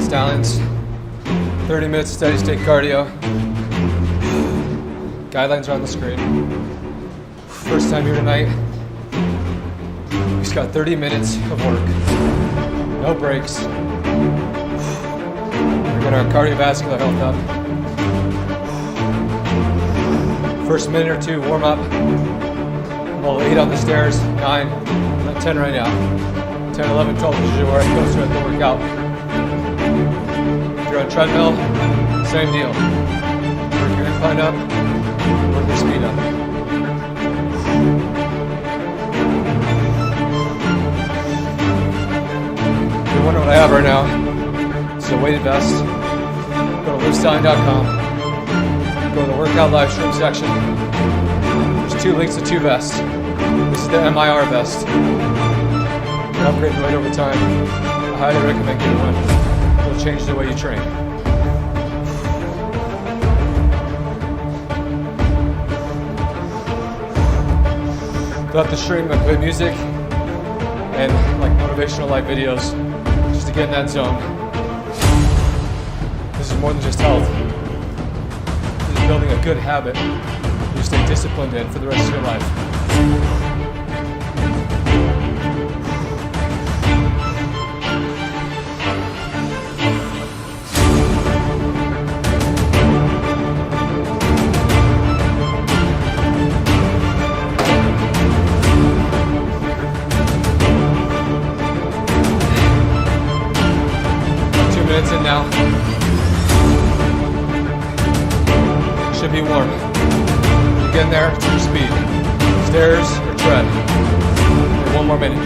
Stallions, 30 minutes steady state cardio. Guidelines are on the screen. First time here tonight. We just got 30 minutes of work. No breaks. We're getting our cardiovascular health up. First minute or two, warm up. We'll 8 on the stairs, 9, I'm at 10 right now. 10, 11, 12 is usually where I go to at the workout. If you're on treadmill, same deal. Work your incline up, work your speed up. If you wonder what I have right now, this is a weighted vest. Go to LivStallion.com. Go to the workout live stream section. There's 2 links to 2 vests. This is the MIR vest. You can upgrade the weight over time. I highly recommend getting one. It'll change the way you train. Throughout the stream, I play music and like motivational live videos just to get in that zone. This is more than just health. This is building a good habit you stay disciplined in for the rest of your life. 2 minutes in now. Should be warm. Get in there to your speed. Stairs or tread. Okay, 1 more minute.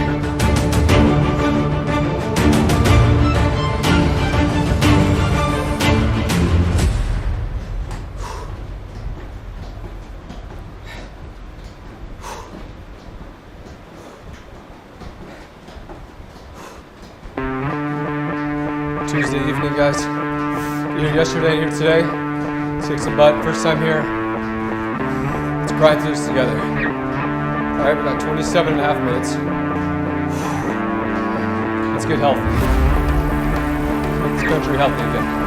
Tuesday evening, guys. Here yesterday, here today. Kick some butt. First time here. Let's grind through this together. Alright, we got 27.5 minutes. Let's get healthy. Make this country healthy again.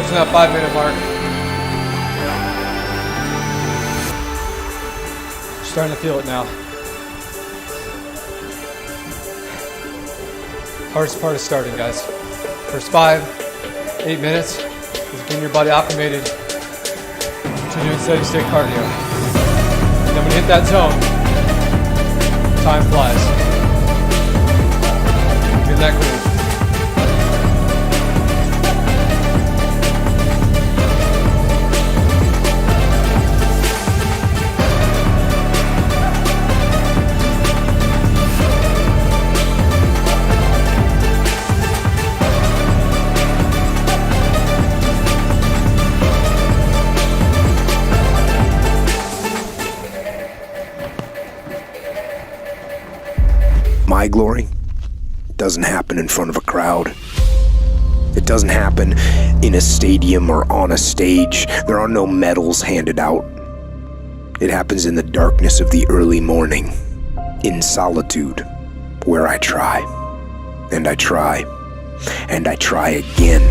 Approaching that 5-minute mark. Starting to feel it now. Hardest part is starting, guys. First 5-8 minutes is getting your body acclimated to doing steady state cardio. And then when you hit that zone, time flies. Get in that groove. My glory doesn't happen in front of a crowd. It doesn't happen in a stadium or on a stage. There are no medals handed out. It happens in the darkness of the early morning, in solitude, where I try, and I try, and I try again,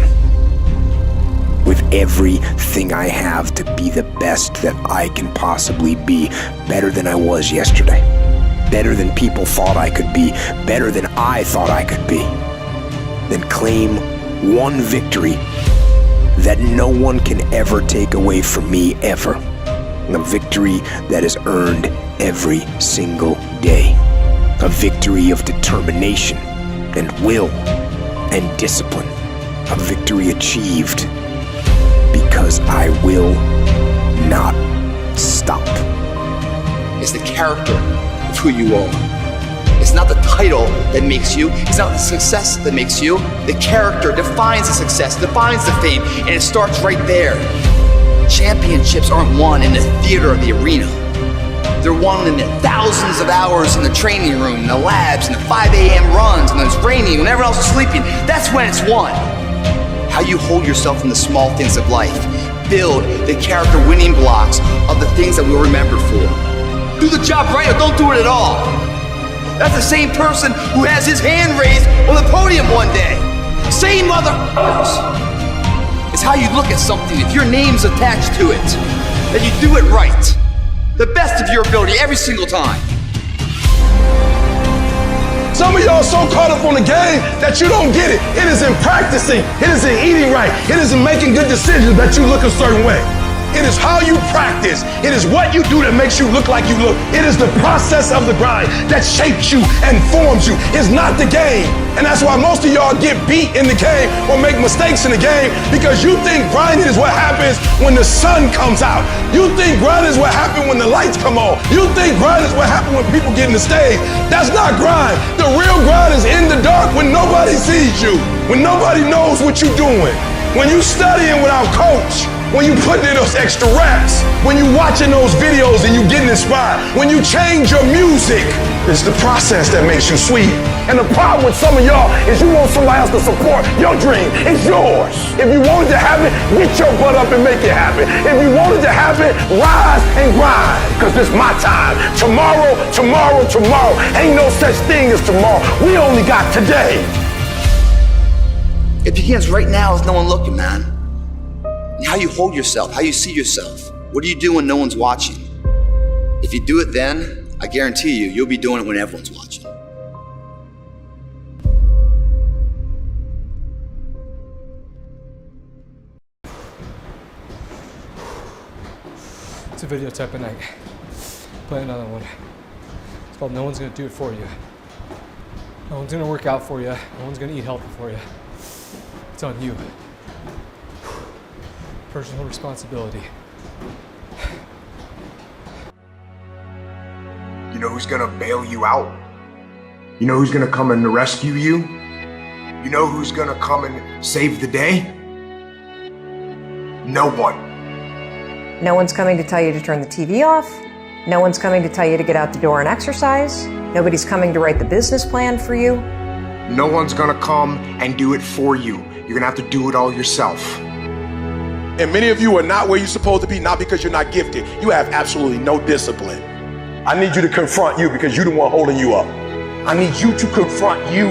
with everything I have to be the best that I can possibly be, better than I was yesterday. Better than people thought I could be, better than I thought I could be. Then claim one victory that no one can ever take away from me, ever. A victory that is earned every single day. A victory of determination and will and discipline. A victory achieved because I will not stop. It's the character of who you are. It's not the title that makes you. It's not the success that makes you. The character defines the success, defines the fame, and it starts right there. Championships aren't won in the theater or the arena. They're won in the thousands of hours in the training room, in the labs, in the 5 a.m. runs, when it's raining, when everyone else is sleeping. That's when it's won. How you hold yourself in the small things of life. Build the character winning blocks of the things that we'll remember for. Do the job right or don't do it at all. That's the same person who has his hand raised on the podium one day. Same motherfuckers. It's how you look at something. If your name's attached to it, that you do it right. The best of your ability every single time. Some of y'all so caught up on the game that you don't get it. It is in practicing. It is in eating right. It is in making good decisions that you look a certain way. It is how you practice. It is what you do that makes you look like you look. It is the process of the grind that shapes you and forms you. It's not the game. And that's why most of y'all get beat in the game or make mistakes in the game, because you think grinding is what happens when the sun comes out. You think grinding is what happens when the lights come on. You think grinding is what happens when people get in the stage. That's not grind. The real grind is in the dark when nobody sees you, when nobody knows what you're doing, when you studying without coach, when you putting in those extra reps, when you watching those videos and you getting inspired, when you change your music. It's the process that makes you sweet. And the problem with some of y'all is you want somebody else to support your dream. It's yours. If you want it to happen, get your butt up and make it happen. If you want it to happen, rise and grind, because it's my time. Tomorrow, tomorrow, tomorrow. Ain't no such thing as tomorrow. We only got today. It begins right now with no one looking, man. And how you hold yourself, how you see yourself. What do you do when no one's watching? If you do it then, I guarantee you, you'll be doing it when everyone's watching. It's a video type of night. Play another one. It's called No One's Gonna Do It For You. No one's gonna work out for you. No one's gonna eat healthy for you. It's on you. Personal responsibility. You know who's gonna bail you out? You know who's gonna come and rescue you? You know who's gonna come and save the day? No one. No one's coming to tell you to turn the TV off. No one's coming to tell you to get out the door and exercise. Nobody's coming to write the business plan for you. No one's gonna come and do it for you. You're gonna have to do it all yourself. And many of you are not where you're supposed to be, not because you're not gifted. You have absolutely no discipline. I need you to confront you because you're the one holding you up. I need you to confront you.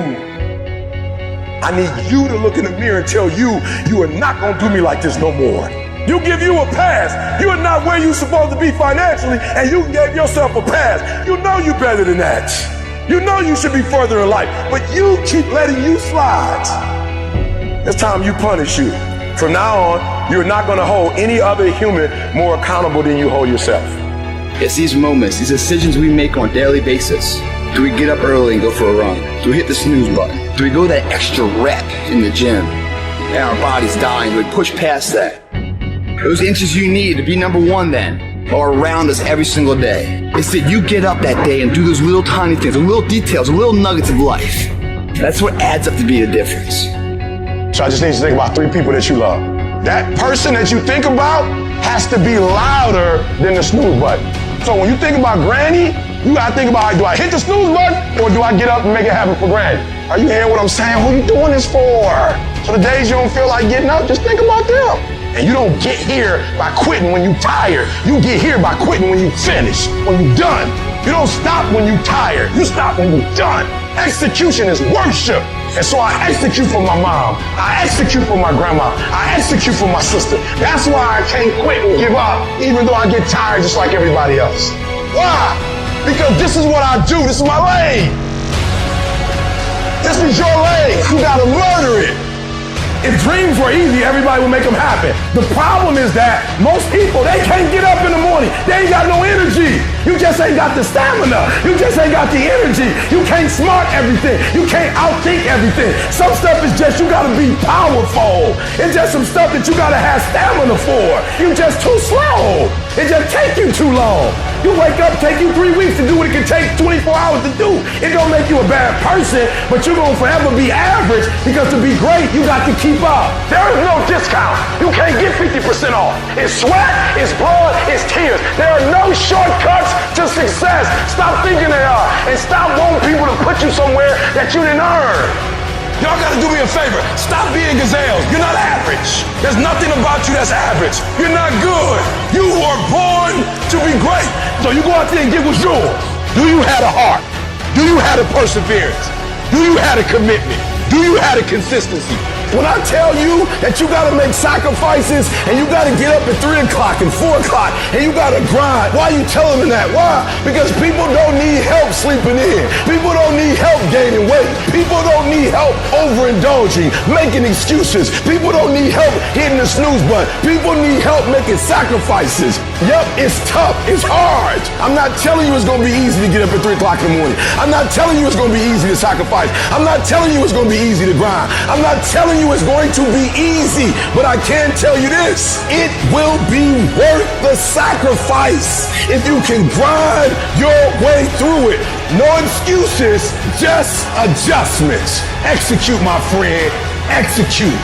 I need you to look in the mirror and tell you, you are not gonna do me like this no more. You give you a pass. You are not where you're supposed to be financially, and you gave yourself a pass. You know you're better than that. You know you should be further in life, but you keep letting you slide. It's time you punish you. From now on, you're not gonna hold any other human more accountable than you hold yourself. It's these moments, these decisions we make on a daily basis. Do we get up early and go for a run? Do we hit the snooze button? Do we go that extra rep in the gym? And our body's dying, do we push past that? Those inches you need to be number one then are around us every single day. It's that you get up that day and do those little tiny things, the little details, the little nuggets of life. That's what adds up to be the difference. So I just need you to think about 3 people that you love. That person that you think about has to be louder than the snooze button. So when you think about Granny, you gotta think about, do I hit the snooze button or do I get up and make it happen for Granny? Are you hearing what I'm saying? Who you doing this for? So the days you don't feel like getting up, just think about them. And you don't get here by quitting when you're tired. You get here by quitting when you finish, when you're done. You don't stop when you're tired. You stop when you're done. Execution is worship. And so I execute for my mom. I execute for my grandma. I execute for my sister. That's why I can't quit and give up, even though I get tired just like everybody else. Why? Because this is what I do. This is my lane. This is your lane. You gotta murder it. If dreams were easy, everybody would make them happen. The problem is that most people, they can't get up in the morning. They ain't got no energy. You just ain't got the stamina. You just ain't got the energy. You can't smart everything. You can't outthink everything. Some stuff is just, you gotta be powerful. It's just some stuff that you gotta have stamina for. You just too slow. It just take you too long. You wake up, take you 3 weeks to do what it can take 24 hours to do. It don't make you a bad person, but you're gonna forever be average because to be great, you got to keep up. There is no discount. You can't get 50% off. It's sweat, it's blood, it's tears. There are no shortcuts to success. Stop thinking they are, and stop wanting people to put you somewhere that you didn't earn. Y'all gotta do me a favor. Stop being gazelles. You're not average. There's nothing about you that's average. You're not good. You were born to be great. So you go out there and get what's yours. Do you have a heart? Do you have a perseverance? Do you have a commitment? Do you have a consistency? When I tell you that you gotta make sacrifices and you gotta get up at 3 o'clock and 4 o'clock and you gotta grind, why are you telling them that? Why? Because people don't need help sleeping in. People don't need help gaining weight. People don't need help overindulging, making excuses. People don't need help hitting the snooze button. People need help making sacrifices. Yep, it's tough. It's hard. I'm not telling you it's gonna be easy to get up at 3 o'clock in the morning. I'm not telling you it's gonna be easy to sacrifice. I'm not telling you it's gonna be easy to grind. I'm not telling you it's going to be easy, but I can tell you this, it will be worth the sacrifice if you can grind your way through it. No excuses, just adjustments. Execute, my friend, execute.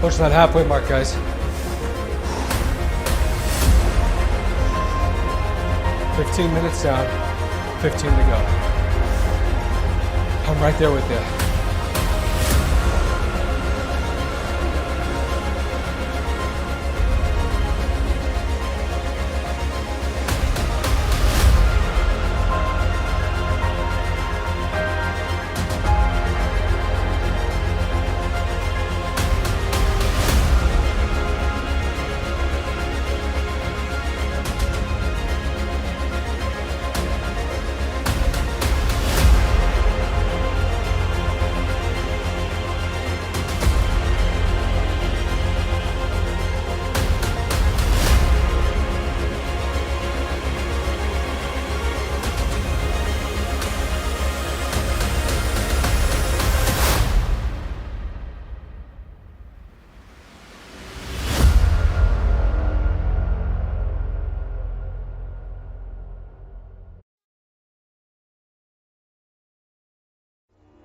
Push that halfway mark, guys. 15 minutes down, 15 to go. I'm right there with you.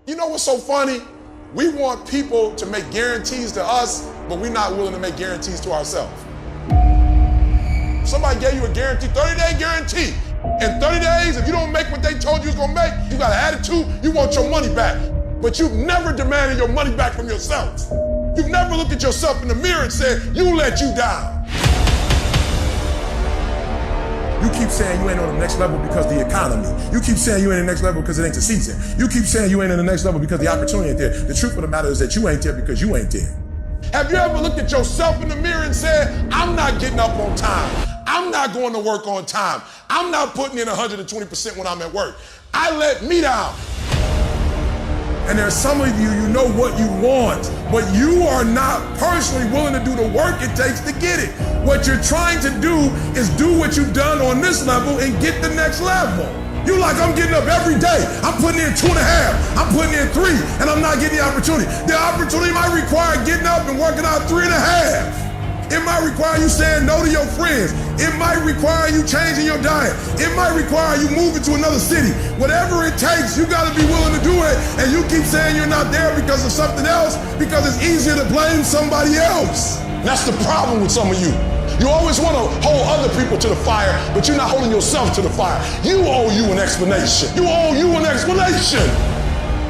You know what's so funny? We want people to make guarantees to us, but we're not willing to make guarantees to ourselves. Somebody gave you a guarantee, 30-day guarantee. In 30 days, if you don't make what they told you was gonna make, you got an attitude, you want your money back. But you've never demanded your money back from yourself. You've never looked at yourself in the mirror and said, you let you down. You keep saying you ain't on the next level because of the economy. You keep saying you ain't in the next level because it ain't the season. You keep saying you ain't in the next level because the opportunity ain't there. The truth of the matter is that you ain't there because you ain't there. Have you ever looked at yourself in the mirror and said, I'm not getting up on time. I'm not going to work on time. I'm not putting in 120% when I'm at work. I let me down. And there's some of you, you know what you want, but you are not personally willing to do the work it takes to get it. What you're trying to do is do what you've done on this level and get the next level. You like, I'm getting up every day. I'm putting in 2.5. I'm putting in 3, and I'm not getting the opportunity. The opportunity might require getting up and working out 3.5. It might require you saying no to your friends. It might require you changing your diet. It might require you moving to another city. Whatever it takes, you gotta be willing to do it. And you keep saying you're not there because of something else, because it's easier to blame somebody else. That's the problem with some of you. You always wanna hold other people to the fire, but you're not holding yourself to the fire. You owe you an explanation. You owe you an explanation.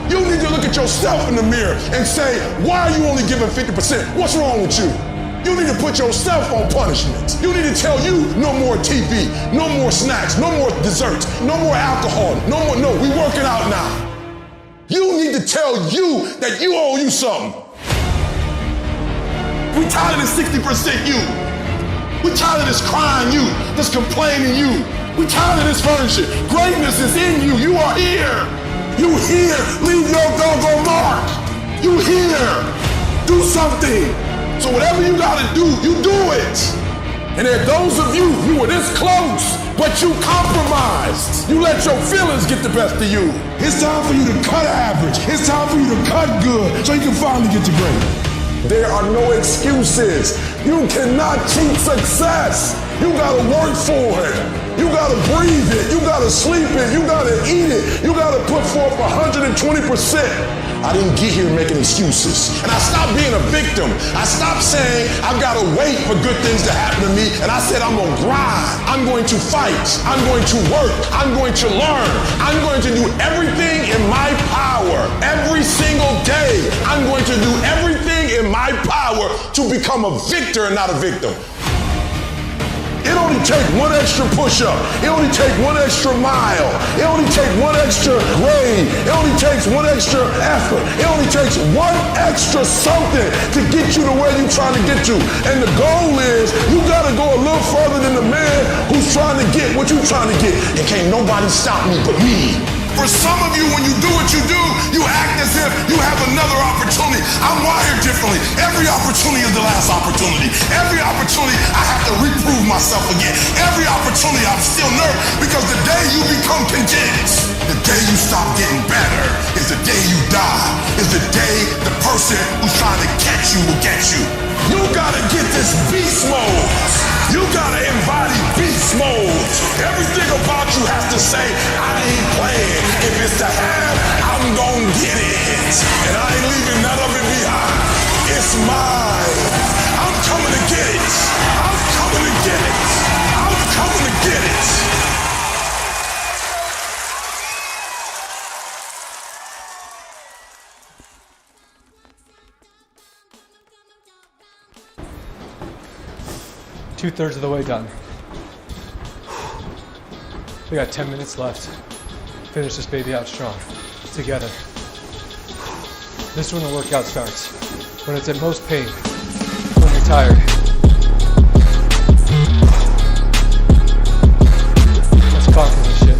You need to look at yourself in the mirror and say, why are you only giving 50%? What's wrong with you? You need to put yourself on punishment. You need to tell you no more TV, no more snacks, no more desserts, no more alcohol, no, we working out now. You need to tell you that you owe you something. We tired of this 60% you. We tired of this crying you, this complaining you. We tired of this furniture. Greatness is in you. You are here. You here. Leave your doggone mark. You here. Do something. So whatever you gotta do, you do it. And there are those of you who were this close, but you compromised. You let your feelings get the best of you. It's time for you to cut average. It's time for you to cut good so you can finally get to great. There are no excuses. You cannot cheat success. You gotta work for it. You gotta breathe it. You gotta sleep it. You gotta eat it. You gotta put forth 120%. I didn't get here making excuses. And I stopped being a victim. I stopped saying I've got to wait for good things to happen to me. And I said I'm going to grind. I'm going to fight. I'm going to work. I'm going to learn. I'm going to do everything in my power. Every single day, I'm going to do everything in my power to become a victor and not a victim. It only takes one extra push-up. It only takes one extra mile. It only takes one extra grade. It only takes one extra effort. It only takes one extra something to get you to where you're trying to get to. And the goal is you gotta go a little further than the man who's trying to get what you're trying to get. And can't nobody stop me but me. For some of you, when you do what you do, you act as if you have another opportunity. I'm wired differently. Every opportunity is the last opportunity. Every opportunity, I have to reprove myself again. Every opportunity, I'm still nervous because the day you become content, the day you stop getting better, is the day you die, is the day the person who's trying to catch you will get you. You gotta get this beast mode. You gotta embody beast mode. Everything about you has to say, I ain't playing. If it's to have, I'm gonna get it. And I ain't leaving none of it behind. It's mine. I'm coming to get it. I'm coming to get it. I'm coming to get it. Two-thirds of the way done. We got 10 minutes left. Finish this baby out strong. Together. This is when the workout starts. When it's at most pain. When you're tired. Let's conquer this shit.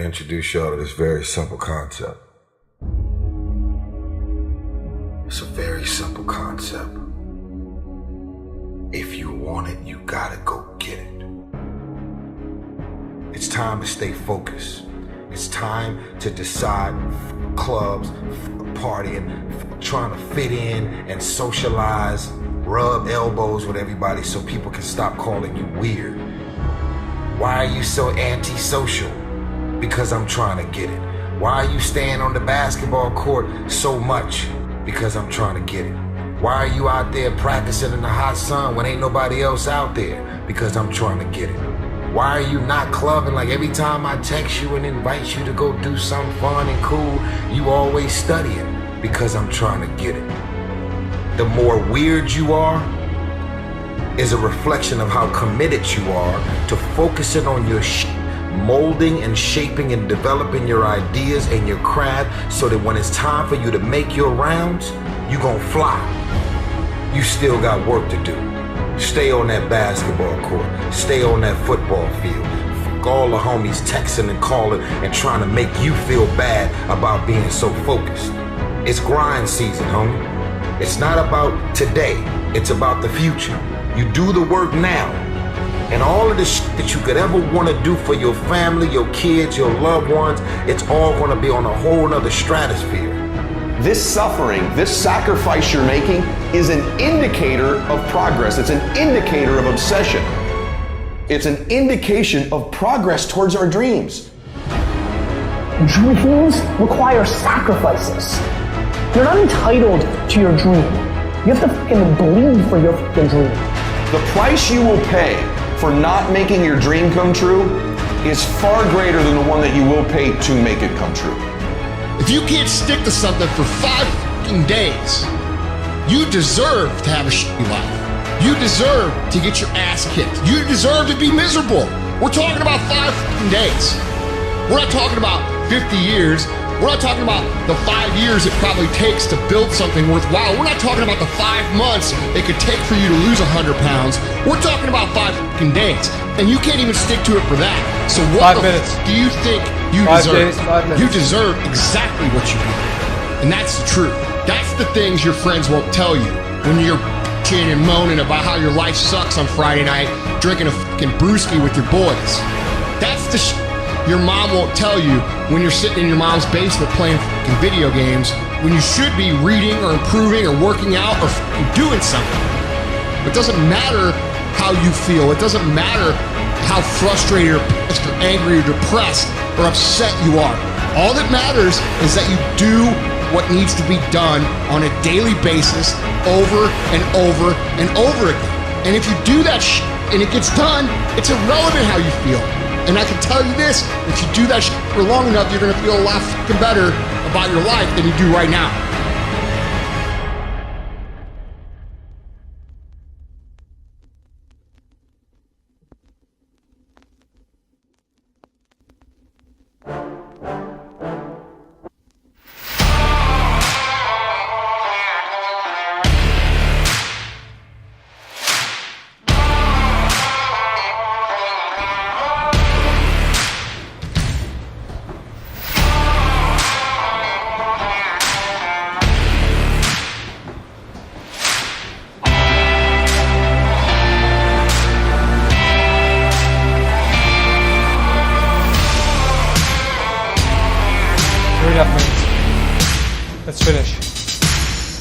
introduce y'all to this very simple concept. It's a very simple concept. If you want it, you gotta go get it. It's time to stay focused. It's time to decide clubs, partying, trying to fit in and socialize, rub elbows with everybody so people can stop calling you weird. Why are you so antisocial? Because I'm trying to get it. Why are you staying on the basketball court so much? Because I'm trying to get it. Why are you out there practicing in the hot sun when ain't nobody else out there? Because I'm trying to get it. Why are you not clubbing like every time I text you and invite you to go do something fun and cool, you always studying? Because I'm trying to get it. The more weird you are is a reflection of how committed you are to focusing on your molding and shaping and developing your ideas and your craft so that when it's time for you to make your rounds, you gon' fly. You still got work to do. Stay on that basketball court. Stay on that football field. Fuck all the homies texting and calling and trying to make you feel bad about being so focused. It's grind season, homie. It's not about today. It's about the future. You do the work now. And all of the shit that you could ever want to do for your family, your kids, your loved ones, it's all going to be on a whole nother stratosphere. This suffering, this sacrifice you're making is an indicator of progress. It's an indicator of obsession. It's an indication of progress towards our dreams. Dreams require sacrifices. You're not entitled to your dream. You have to fucking bleed for your fucking dream. The price you will pay for not making your dream come true is far greater than the one that you will pay to make it come true. If you can't stick to something for 5 fucking days, you deserve to have a shitty life. You deserve to get your ass kicked. You deserve to be miserable. We're talking about 5 fucking days. We're not talking about 50 years. We're not talking about the 5 years it probably takes to build something worthwhile. We're not talking about the 5 months it could take for you to lose 100 pounds. We're talking about 5 fucking days. And you can't even stick to it for that. So what 5 minutes. Do you think you 5 deserve? days, 5 minutes. You deserve exactly what you want. And that's the truth. That's the things your friends won't tell you when you're bitching and moaning about how your life sucks on Friday night, drinking a fucking brewski with your boys. That's the shit your mom won't tell you when you're sitting in your mom's basement playing fucking video games when you should be reading or improving or working out or fucking doing something. It doesn't matter how you feel. It doesn't matter how frustrated or pissed or angry or depressed or upset you are. All that matters is that you do what needs to be done on a daily basis over and over and over again. And if you do that shit and it gets done, it's irrelevant how you feel. And I can tell you this, if you do that shit for long enough, you're gonna feel a lot fucking better about your life than you do right now. Let's finish.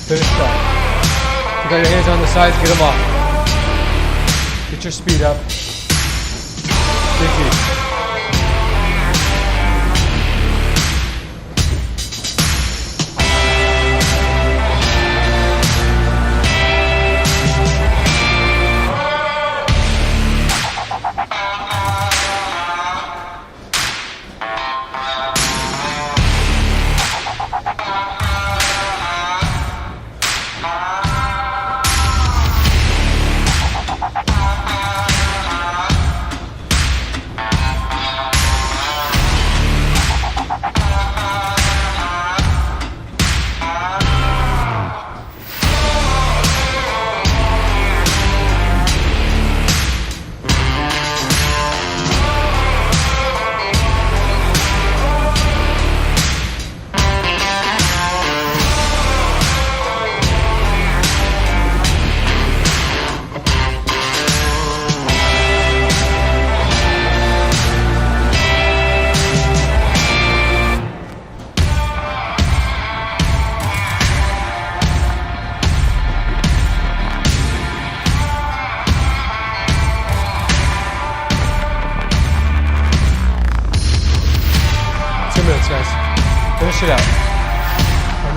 Finish strong. You got your hands on the sides, get them off. Get your speed up. Dig deep.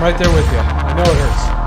I'm right there with you. I know it hurts.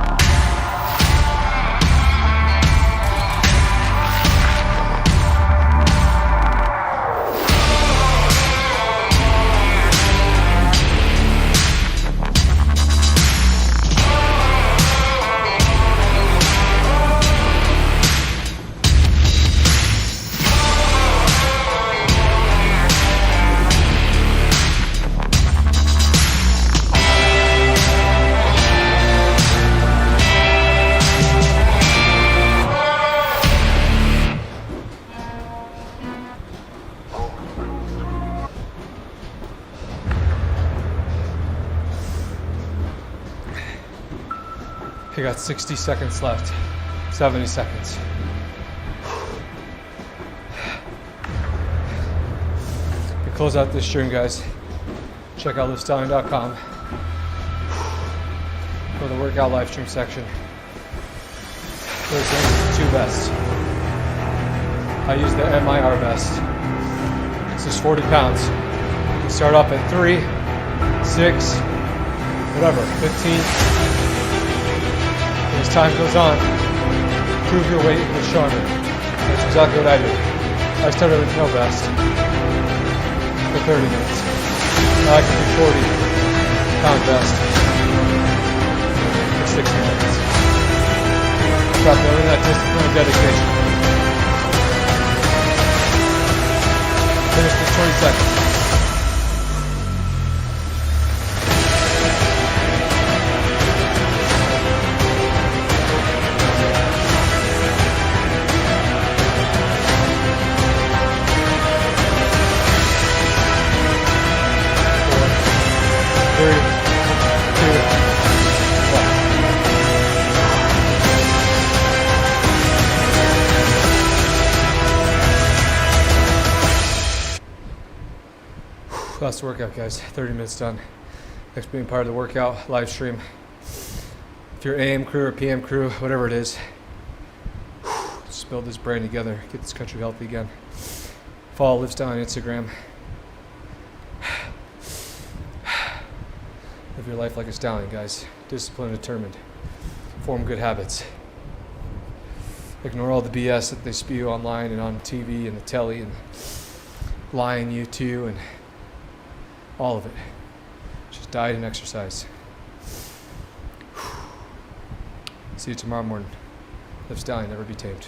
I got 60 seconds left. 70 seconds. To close out this stream, guys, check out LivStallion.com. Go to the workout live stream section. Those are 2 vests. I use the MIR vest. This is 40 pounds. You start off at 3, 6, whatever, 15. As time goes on, prove your weight with stronger. That's exactly what I did. I started with no vest for 30 minutes. Now I can do 40-pound vest for 60 minutes. Stop building that discipline and dedication. Finish this 20 seconds. Last workout, guys. 30 minutes done. Thanks for being part of the workout live stream. If you're AM crew or PM crew, whatever it is, just build this brand together. Get this country healthy again. Follow LivStallion on Instagram. Live your life like a stallion, guys. Disciplined, determined. Form good habits. Ignore all the BS that they spew online and on TV and the telly and lying you to and all of it. Just diet and exercise. See you tomorrow morning. LivStallion, never be tamed.